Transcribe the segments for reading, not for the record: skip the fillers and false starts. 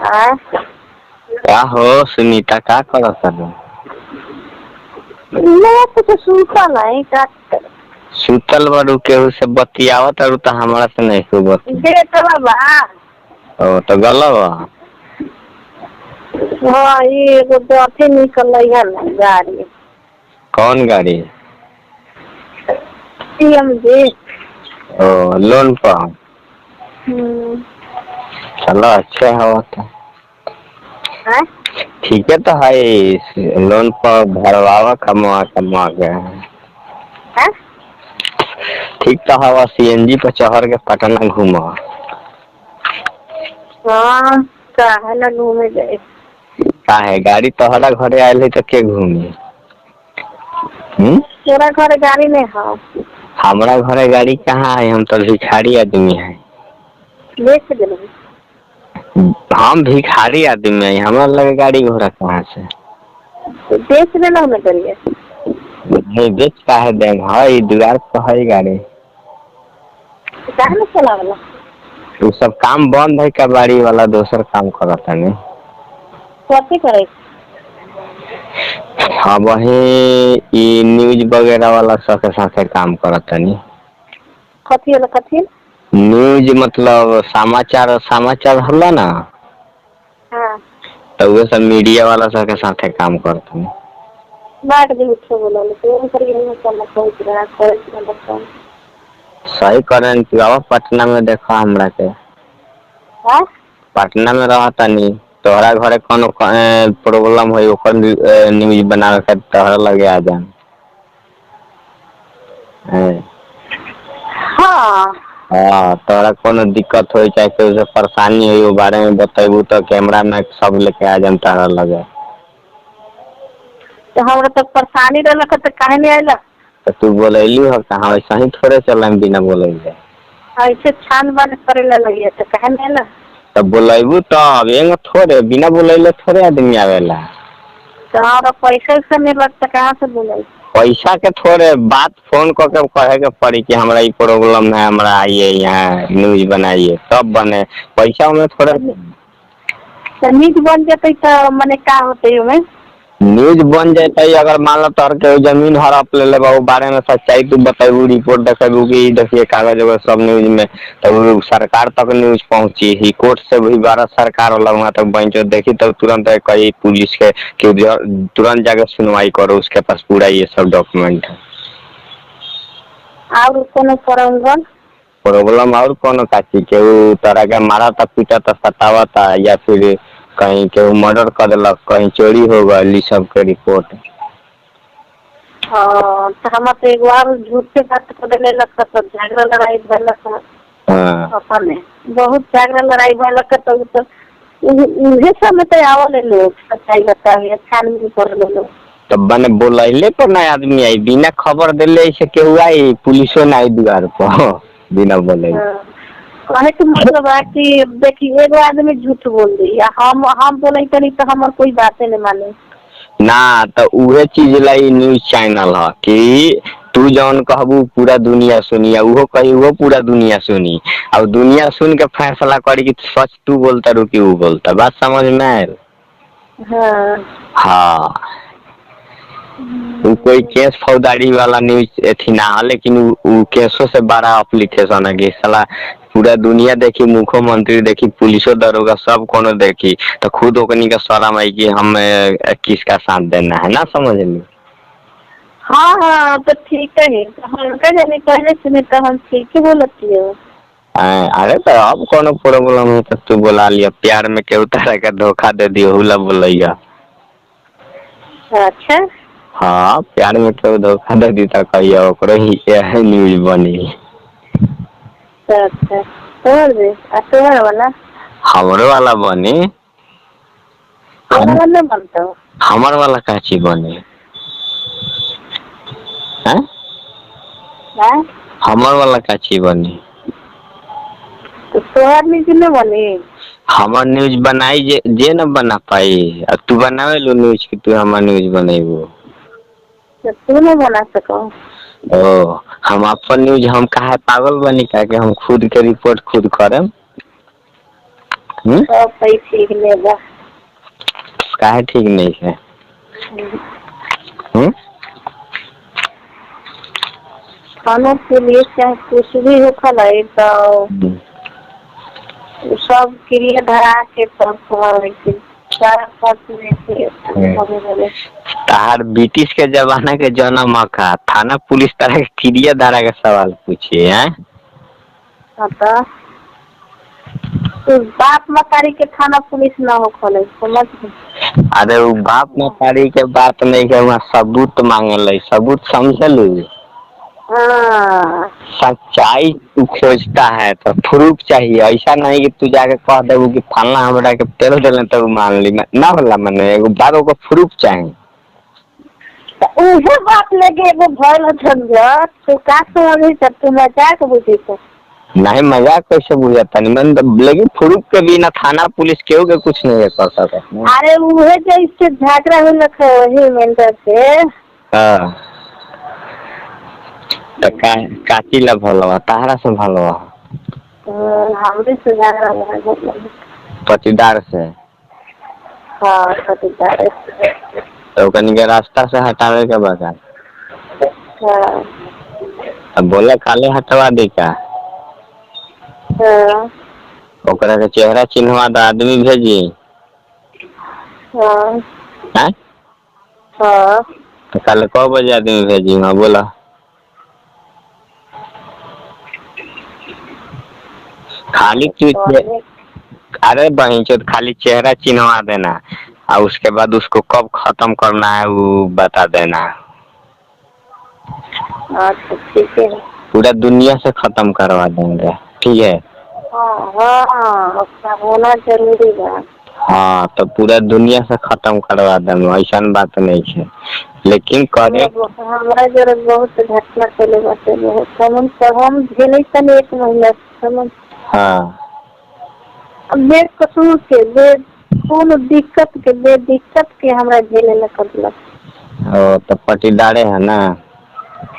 हाँ? क्या हो सुनीता, क्या करत है? मैं तो सुतल नहीं का करे। सुतल बारू केहू से बतियावत और तो हमारा से नहीं खूब बती। गेटवा बा। ओ तो गलत बा। हाँ ये एगो अथी निकल है ना गाड़ी। कौन गाड़ी? सीएमजी। ओ लोन पर। चलो अच्छा है तो। हाँ? ठीक है तो है लोन पर भरवावा कमा कमा के। हाँ? ठीक तो हवा सीएनजी पर चढ़ के पटना घूमा। हाँ काहे ना घूमे गए। का है गाड़ी तोहरा घरे आयल है तो के घूमी? तेरा घर गाड़ी नहीं है? हमारा घरे गाड़ी कहाँ है? हम तो भिखारी आदमी है। बेच देना। हम भिखारी आदमी है, हमारा लगे गाड़ी घोड़ा कहाँ से? बेच देना हमें करिए। नहीं बेच काहे देंगे, है दुआर पर है गाड़ी। काहे ना चला वाला? वो सब काम बंद है, कबाड़ी वाला दोसर काम करता नहीं। कथी करे? हाँ वही न्यूज वगैरह वाला सबके साथे काम करता नहीं। कथी वाला कथी? न्यूज मतलब समाचार समाचार होला ना, हाँ तो वो सब मीडिया वाला सबके साथे काम करता नहीं। बात भी उठे बोला तो करिए नहीं चलना पहुंच रहा कॉलेज में बच्चा। सही करें कि अब पटना में देखा हमरा के। हाँ? पटना में रहता नहीं, तोहरा घरे कोनो प्रॉब्लम हो ओकर न्यूज बनावे के तोहरा लगे आ जाए। हाँ हाँ तोहरा कोनो दिक्कत हो चाहे कोई से परेशानी हो वो बारे में बतेबू तो कैमरा में सब लेके आ जाए तोहरा लगे। तो हमरा तो परेशानी रहला तो काहे नहीं आइला? तो तू बोलैली हो कहाँ? वैसा ही थोड़े चल बिना बोले। ऐसे छान बान करे ला लगी तो काहे नहीं आइला? तब बोलेबू तब एंग थोड़े बिना बोलैले थोड़े आदमी आवेला। तो हमरा पैसा से नहीं लगता कहाँ से बोले? पैसा के थोड़े बात फोन करके कहे के पड़ी कि हमरा ये प्रॉब्लम है, हमरा आइए यहाँ न्यूज बनाइए तब बने। पैसा में थोड़े तो नीच बन जाते तो मने का होते हमें? न्यूज बन जाता है। अगर मान लो तोहर के जमीन हड़प ले वो बारे में सच्चाई तू बताबू, रिपोर्ट देखेबू कि देखिए कागज वगैरह सब न्यूज में, तब सरकार तक न्यूज पहुंची ही कोर्ट से भी बारह सरकार वाला वहाँ तक बन देखी तब तुरंत कई पुलिस के कि तुरंत जाकर सुनवाई करो, उसके पास पूरा ये सब डॉक्यूमेंट है। और कोनो प्रॉब्लम और कोनो काची के तरह के मारा था पीटा था सतावा था या फिर कहीं के मर्डर कर दिलक, कहीं चोरी हो गई, सब के रिपोर्ट। तो हम तो एक बार झूठ से बात कर देले लगता तो झगड़ा लड़ाई भइलक। हाँ अपने बहुत झगड़ा लड़ाई भइलक तो उहे समय तो आवले लोग सच्चाई बतावे छानबीन कर लोग। तब बने बोलैले पर ना आदमी आई, बिना खबर दिले से केहू आई पुलिसो ना आई दुआर पर बिना बोले। कहे के मतलब है कि देखिए एगो आदमी झूठ बोल दी या हम बोले तनी तो हमार कोई बातें नहीं माने ना तो उहे चीज लाई न्यूज चैनल है कि तू जौन कहबू पूरा दुनिया सुनी, उहो कही वो पूरा दुनिया सुनी, और दुनिया सुन के फैसला करी कि सच तू बोलता रू कि वो बोलता। बात समझ में आयल? हाँ कोई केस फौजदारी वाला न्यूज एथी ना है, लेकिन उ केसों से बड़ा एप्लीकेशन है कि साला पूरा दुनिया देखी, मुख्यमंत्री देखी, पुलिसो दरोगा सब कोनो देखी तो खुद ओकनी का शर्म आई कि हम किसका साथ देना है ना, समझ ली। हाँ हाँ तो ठीक है हम का जाने पहले सुने तो हम ठीक ही बोलती है। अरे तो अब कोनो प्रॉब्लम है तो तू बोला लिया, प्यार में केहू तरह का धोखा दे दियो हुला बोलैया। अच्छा हाँ प्यार में केहू धोखा दे दी तो कहिया ओकरो ही न्यूज बनी। अच्छा तोहर वाला हमरो वाला बनी। वाला बनता हो? हमार वाला का चीज बनी है? हमार वाला का चीज बनी? तो तोहर न्यूज न बनी? हमार न्यूज बनाई जे न बना पाई, अब तू बनावे लो न्यूज की तू हमार न्यूज बनेबो तो तू नहीं बना सको? ओ हम अपन न्यूज हम काहे पागल बनी का कि हम खुद के रिपोर्ट खुद करम? सब कहीं ठीक नहीं बा। काहे ठीक नहीं है? खानों के लिए चाहे कुछ भी हो खलाई तो सब क्रिया धरा के सब सारा खर्च में से तार ब्रिटिश के जमाना के जन्म का थाना पुलिस तरह के क्रिया धारा का सवाल पूछिए हैं। तो बाप मतारी के थाना पुलिस ना हो खोले समझ। अरे वो बाप मतारी के बात नहीं के वहाँ सबूत मांगल, सबूत समझलू। सच्चाई तू खोजता है तो प्रूफ चाहिए, ऐसा नहीं कि तू जाके कह दे कि फलना हमरा के तेल दिले तो मान ली ना होला। मैंने एगो बात को प्रूफ चाहिए। उहे बात लगे एगो भइल झंझट तो का समझी तब तू मजाक बुझी तो नहीं मजाक कैसे बुझाता नहीं मन लेकिन प्रूफ के बिना थाना पुलिस केहू के कुछ नहीं कर सकता। अरे उहे जैसे झगड़ा हो लख वही मेंटर से तो काची ला भलवा तारा से भलवा हमरे से झगड़ा पटीदार से। हाँ पटीदार तो कहीं के रास्ता से हटावे के बगल। हाँ अब बोले काले हटवा दी का। हाँ ओकरा के चेहरा चिन्हवा द आदमी भेजी। हाँ हाँ हाँ तो कल कौ बजे आदमी भेजी? हाँ बोला खाली अरे बहन चो खाली चेहरा चिन्हवा देना और उसके बाद उसको कब खत्म करना है वो बता देना। अच्छा ठीक है पूरा दुनिया से खत्म करवा देंगे ठीक है। हाँ होना जरूरी है। हाँ तो पूरा दुनिया से खत्म करवा देंगे, ऐसा बात नहीं है लेकिन करे हमारा जरा बहुत घटना चले बाटे बहुत हम झेले तनी 1 महीना समझ। हाँ बेकसूर के कोनो दिक्कत के हमरा झेले न पड़लक। ओ तो पटीदारे है ना।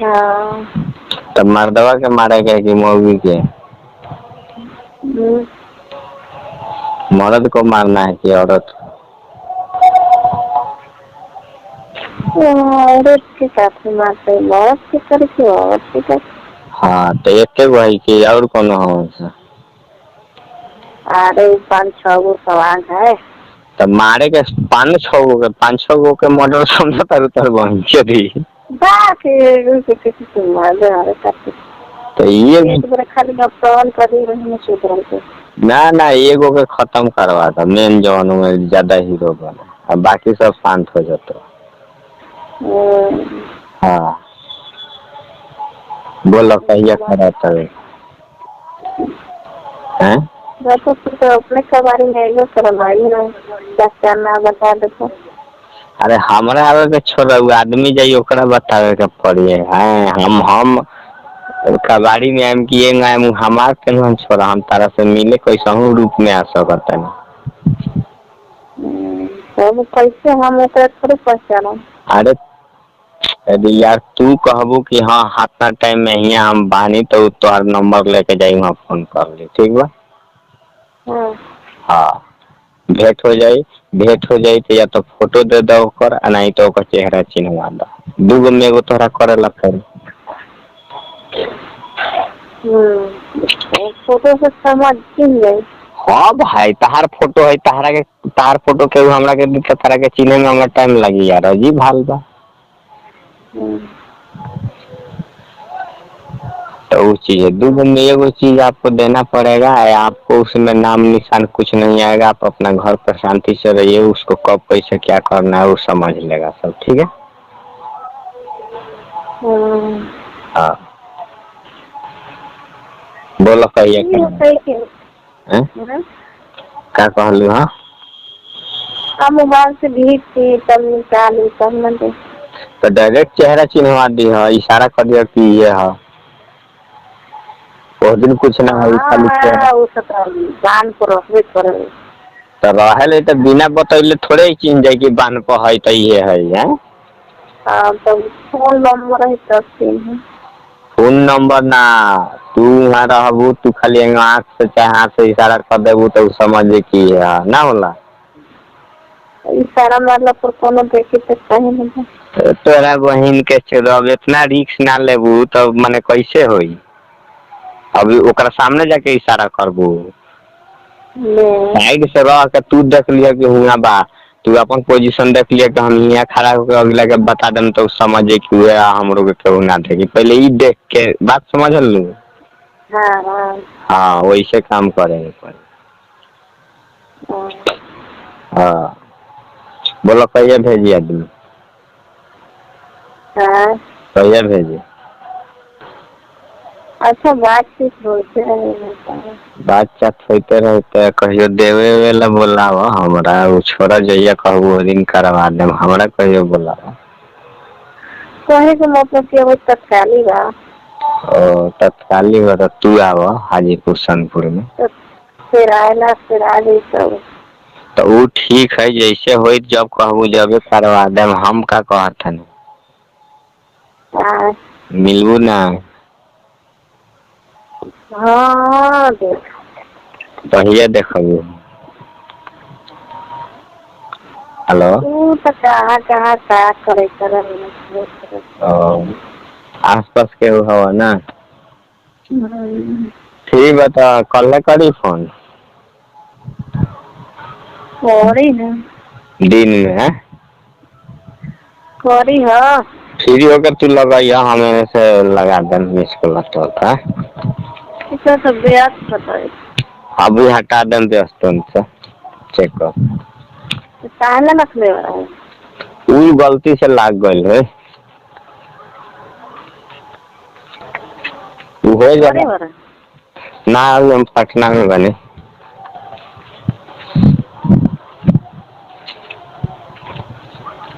हाँ तो मर्दवा के मारे के कि मौगी के? मर्द को मारना है कि औरत? औरत के साथ मारते मर्द के करके औरत के साथ। हाँ तो एक वही कि और कोनो हो? अरे 5-6 गो सवाल है तो मारे के 5-6 गो के मर्डर समझ तर बन चली बात तो ये खाली फोन कर रही ना एगो के खत्म करवा था मेन जवान में ज्यादा हीरो बने अब बाकी सब शांत हो जाते। हाँ बोलो कहिए खड़ा तब हैं तो अपने कबारी में करना बता दो। अरे हमरा आवे के छोड़ आदमी जाइए ओकरा बतावे के पड़िए हैं। हम कबाड़ी में आम किए हमार के हम छोड़ा हम तारा से मिले कैसा रूप में आ सकता नहीं। तब कैसे हम थोड़े पहचाना। अरे यदि यार तू कहबू कि हाँ हाथना टाइम में ही हम बानी तो तोहर नंबर लेके जाई वहाँ फोन कर ली ठीक बा। हाँ भेंट हो जाई तो या तो फोटो दे दो ओकर नहीं तो ओकर चेहरा चिन्हवा दो। 2 गो में एगो तोहरा करे ला पड़ी। फोटो से समझ जाए। हाँ भाई तहार फोटो है तहार फोटो के हमरा के दिक्कत तारा के चिन्हे में हमरा टाइम लगी यार अजीब हाल बा। तो वो चीज है 2 गो में एगो चीज आपको देना पड़ेगा। आपको उसमें नाम निशान कुछ नहीं आएगा। आप अपना घर पर शांति से रहिए, उसको कब कैसे क्या करना है वो समझ लेगा सब ठीक है। हाँ बोलो कहिए क्या कहलू? हाँ मोबाइल से भी थी तब निकाली तब न दे तो डायरेक्ट चेहरा चिन्हवा दी है, इशारा कर दिया कि ये है। वो दिन कुछ ना है खाली बांध को रखबे करे तो रहले तो बिना बतैले थोड़े ही चिन्ह जाए कि बांध पर है तो ये है। तब फोन नंबर है तब चिन्ह फोन नंबर ना, तू वहाँ रहबू, तू खाली आँख से चाहे हाथ से इशारा कर देबू तो समझ की है ना होला। इशारा मतलब पर कोनो देखी तो कहीं नहीं। तोरा बहिन के अब इतना रिक्स ना लेबू तो माने कैसे होई। अभी ओकरा सामने जाके इशारा करबू, साइड से रह के तू देख लिया कि हुआ बा, तू अपन पोजीशन देख लिया कि हम यहाँ खड़ा होकर अगला के बता दें तो समझे कि हुआ हमरो के केहू ना देखे, पहले ई देख के बात समझ लू। हाँ हाँ वैसे काम करेंगे पर। हाँ बोलो कहिए भेजी आदमी, कहिए भेजी। अच्छा बातचीत होते बातचीत होते रहते कहियो देवे वेला बोलावा हमरा, उ छोड़ा जइया कहबू ओ दिन करवा देम, हमरा कहियो बोलावा। कहे के मतलब कि वो तत्काली बा। ओ तत्काली बा, तू आवा हाजीपुर सनपुर में तो फिर आएला फिर आ जाई सब। तो वो ठीक है, जैसे हो जब कहबू जबे करवा देम। हम का कहत हन मिलबू ना। हाँ देख कहिए देखबू। हेलो तू तो कहाँ कहाँ का करे आस पास के हवा ना। ठीक बता कल करी फोन करी ना दिन में है करी ह फ्री होकर तू लगाइया, हमें से लगा दे मिस कॉल होता इसे तो व्यस्त बताए। अभी हटा दें व्यस्त से चेक कर। काहे नखले वाला है उ गलती से लाग गइल है, हो जाए ना। हम पटना में बने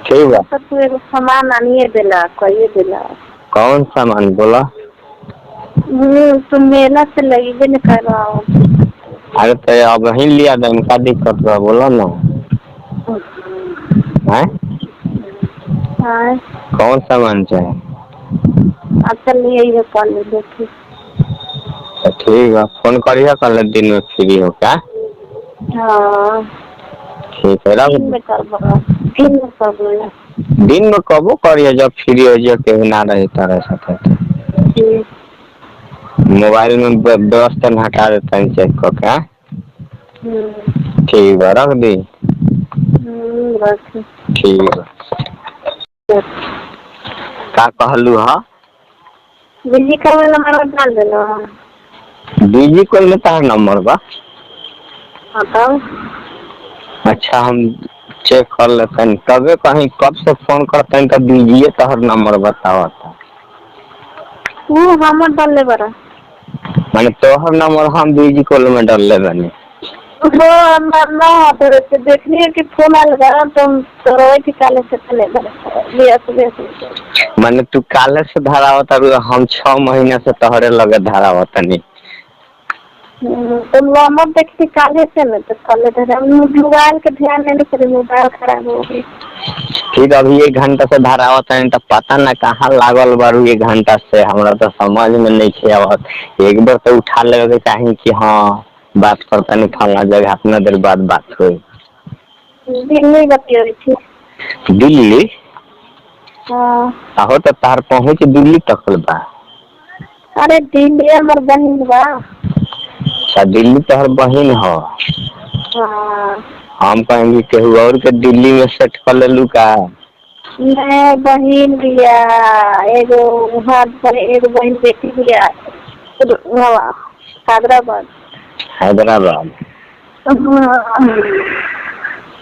ठीक बा। तो तू एगो सामान आनिए देला कहिए देला। कौन सामान बोला। तुम मेला से लगे न करवाओ। अरे तो अब ही लिया दे, का दिक्कत बा बोला ना है। हाँ कौन सामान चाहिए। अच्छा लिए कल देखी। तो ठीक है फोन करिए कल दिन में फ्री हो क्या। हाँ ठीक है दिन में करवा, दिन में करवा। दिन में कबो करिए जब फ्री हो जाए, केहू ना रहे तारा साथे। मोबाइल में व्यवस्था हटा देता है चेक करके। ठीक है रख दी। ठीक है का कहलू हा। बिजली का नंबर डाल देना। बिजी कॉल में तार नंबर बा। हाँ अच्छा हम चेक कर लेते हैं, कभी कहीं कब से फोन करते हैं तब दीजिए तहर नंबर बतावा था। वो हमर डाल ले बरा मैंने तोहर नंबर हम बिजी कॉल में डाल ले बनी। वो ना तेरे से देखनी है कि फोन आ लगा तुम तो रोए थी काले से चले गए। मैंने तू काले से धरावत, हम 6 महीना से तोहरे लगे धरावत नहीं। तो नंबर देखती काले से न तो काले धरा मोबाइल के ध्यान नहीं करे, मोबाइल खराब हो गई। फिर अभी 1 घंटा से धरावत है तो पता ना कहाँ लागल बारू 1 घंटा से, हमरा तो समझ में नहीं आवत। एक बार तो उठा ले के चाहिए कि हाँ बात करता नहीं फलना जगह, अपना देर बाद बात हुई। दिल्ली बतिया थी। दिल्ली हाँ आहो तो तार पहुँच दिल्ली तक बा। अरे दिल्ली हमार बहन बा। अच्छा दिल्ली तोहर बहन हो। हाँ हम कहेंगे केहू और के दिल्ली में सेट कर लेलू का। मैं बहन बिया एगो वहाँ पर एगो बहन बेटी बिया हैदराबाद। हैदराबाद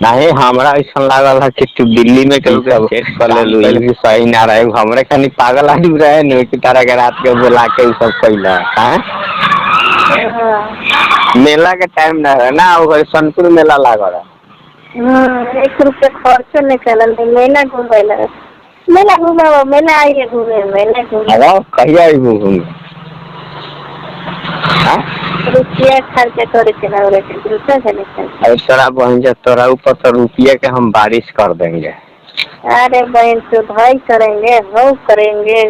नहीं हमरा ऐसा लागल है कि तू दिल्ली में केहू के सेट कर लेलू, ये भी सही ना रहे। हमरे खानी पागल आदमी रहे न कि तारा के रात के बुला के उ सब कैला है। मेला के टाइम ना है ना, वो सोनपुर मेला लागल है। 1 रुपया खर्चो नहीं चलल मेला घूमे ला। मेला घूमे मेला आइए घूमे मेला घूमे। अरे कहिया आइबू घूमे। रुपया खर्चा करे के ना रुपया से नहीं। अरे तोरा बहन जा तोरा ऊपर तो रुपये के हम बारिश कर देंगे। अरे बहन तो भाई करेंगे हो करेंगे।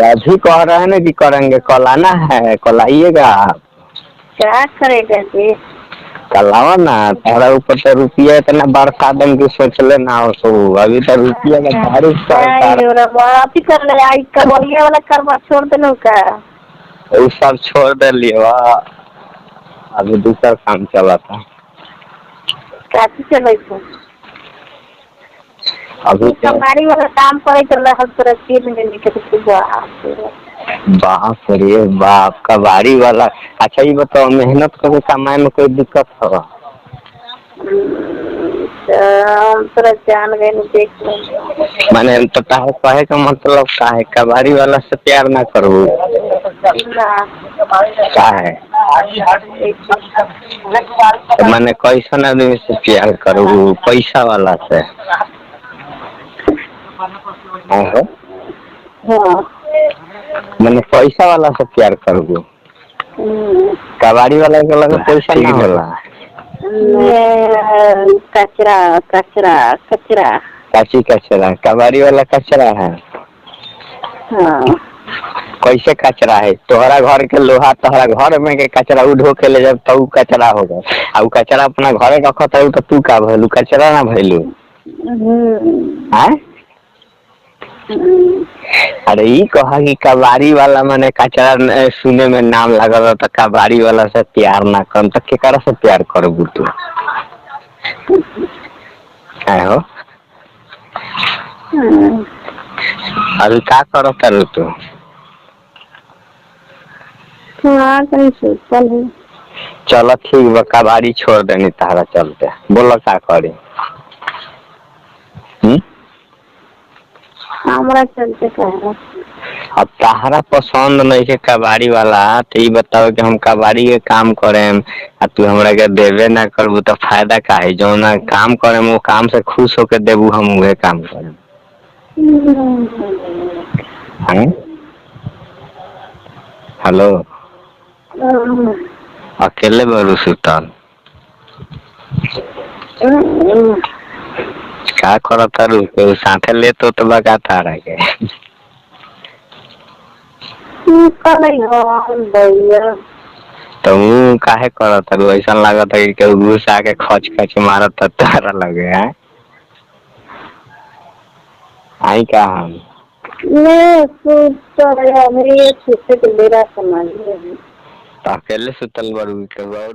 अभी कह रहे हैं ना कि करेंगे, कल आना है, कल आइएगा आप। क्या करेगा जी? कल आओ ना, तारा ऊपर तो रुपया इतना बरसा दें कि सोच लेना हो सो। अभी तो रुपया का तारीफ अभी कर ले आई कबलिया वाला करवा छोड़ देना का। वो सब छोड़ दिलिए वाह, अभी दूसरा काम चला था। कैसे चले थे? अभी कबाड़ी वाला काम करे तो लहर पूरा चीज में निकल बाप रे बाप, कबाड़ी वाला। अच्छा ये बताओ, मेहनत करके कमाए में कोई दिक्कत हो? पूरा जान गए देख माने तो कहे का मतलब का है, कबाड़ी वाला से प्यार ना करो का है? तो माने कैसन आदमी से प्यार करो? पैसा वाला से? हाँ मैंने पैसा वाला से प्यार करो? कबाड़ी वाला के लगे पैसा नहीं होला। कचरा कचरा कचरा काची कचरा? कबाड़ी वाला कचरा है। हाँ। कैसे कचरा है? तोहरा घर के लोहा तोहरा घर में के कचरा उठो के ले जब तो कचरा होगा, और कचरा अपना घरे रखत है तो तू का भैलू? कचरा ना भैलू? अरे ये कहा कि कबाड़ी वाला माने कचरा सुने में नाम लगल तो कबाड़ी वाला से प्यार ना कर तो केकरा से प्यार करबू तू? है हो? अभी का करो करू तू? चलो ठीक बा, कबाड़ी छोड़ देनी तारा चलते। बोलो का करी? हमरा चलते अब तारा पसंद नहीं है कबाड़ी वाला, तो ये बताओ कि हम कबाड़ी के काम करें आ तू हमरा के देवे ना करबू तो फायदा का है? जो ना काम करें वो काम से खुश होके देबू, हम वह काम करें। हेलो, अकेले बरू सुतल का करत तारू? कोई साथे ले तो बगा तारा के तो काहे करत तारू? ऐसा लागत है कि घुस आके खच खच मारत तारा लगे है। आई का हम अकेले सुतल बरू के और